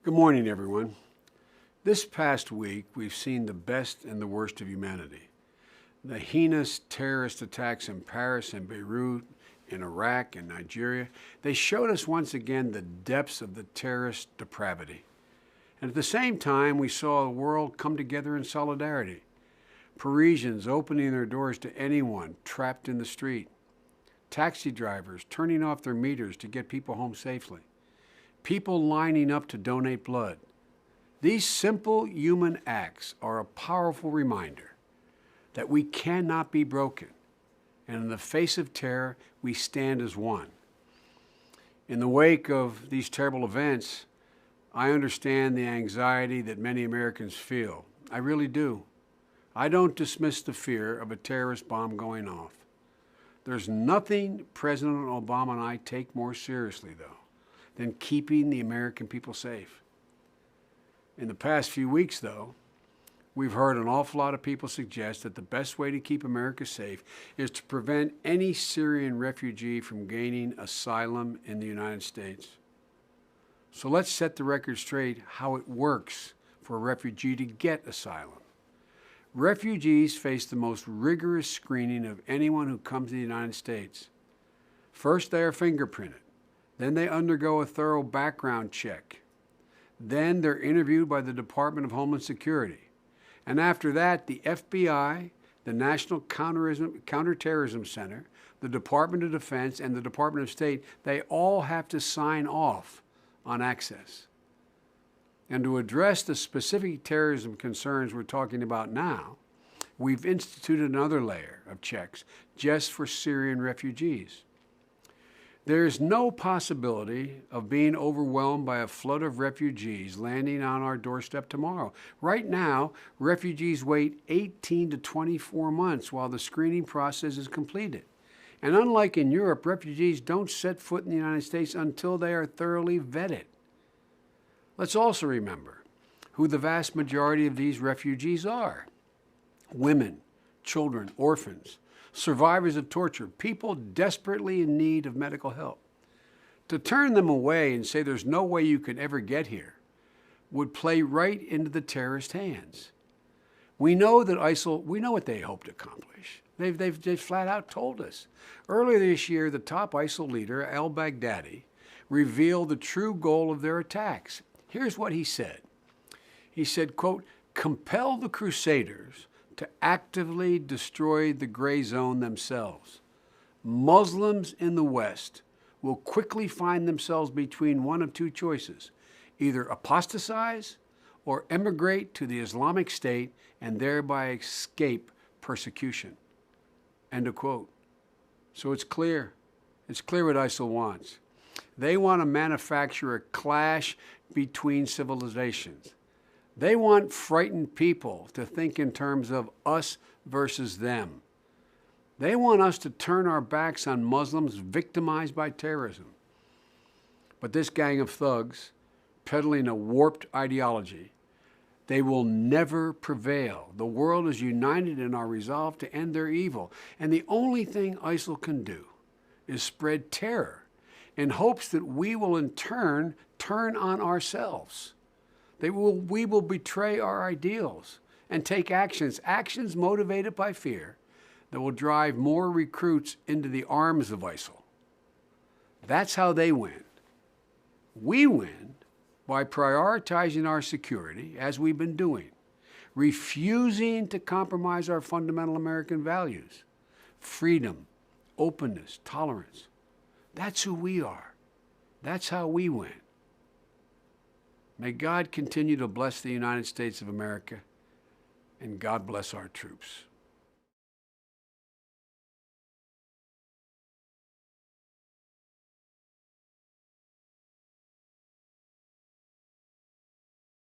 Good morning, everyone. This past week, we've seen the best and the worst of humanity. The heinous terrorist attacks in Paris and Beirut, in Iraq and Nigeria, they showed us once again the depths of the terrorist depravity. And at the same time, we saw the world come together in solidarity. Parisians opening their doors to anyone trapped in the street. Taxi drivers turning off their meters to get people home safely. People lining up to donate blood. These simple human acts are a powerful reminder that we cannot be broken, and in the face of terror, we stand as one. In the wake of these terrible events, I understand the anxiety that many Americans feel. I really do. I don't dismiss the fear of a terrorist bomb going off. There's nothing President Obama and I take more seriously, though, than keeping the American people safe. In the past few weeks, though, we've heard an awful lot of people suggest that the best way to keep America safe is to prevent any Syrian refugee from gaining asylum in the United States. So let's set the record straight how it works for a refugee to get asylum. Refugees face the most rigorous screening of anyone who comes to the United States. First, they are fingerprinted. Then they undergo a thorough background check. Then they're interviewed by the Department of Homeland Security. And after that, the FBI, the National Counterterrorism Center, the Department of Defense, and the Department of State, they all have to sign off on access. And to address the specific terrorism concerns we're talking about now, we've instituted another layer of checks just for Syrian refugees. There is no possibility of being overwhelmed by a flood of refugees landing on our doorstep tomorrow. Right now, refugees wait 18 to 24 months while the screening process is completed. And unlike in Europe, refugees don't set foot in the United States until they are thoroughly vetted. Let's also remember who the vast majority of these refugees are. Women, children, orphans, survivors of torture, people desperately in need of medical help. To turn them away and say there's no way you can ever get here would play right into the terrorist hands. We know that ISIL, we know what they hope to accomplish. They've flat out told us. Earlier this year, the top ISIL leader, al-Baghdadi, revealed the true goal of their attacks. Here's what he said. He said, quote, "Compel the Crusaders to actively destroy the gray zone themselves. Muslims in the West will quickly find themselves between one of two choices, either apostatize or emigrate to the Islamic State and thereby escape persecution." End of quote. So it's clear. It's clear what ISIL wants. They want to manufacture a clash between civilizations. They want frightened people to think in terms of us versus them. They want us to turn our backs on Muslims victimized by terrorism. But this gang of thugs, peddling a warped ideology, they will never prevail. The world is united in our resolve to end their evil. And the only thing ISIL can do is spread terror in hopes that we will in turn on ourselves. We will betray our ideals and take actions motivated by fear that will drive more recruits into the arms of ISIL. That's how they win. We win by prioritizing our security, as we've been doing, refusing to compromise our fundamental American values, freedom, openness, tolerance. That's who we are. That's how we win. May God continue to bless the United States of America, and God bless our troops.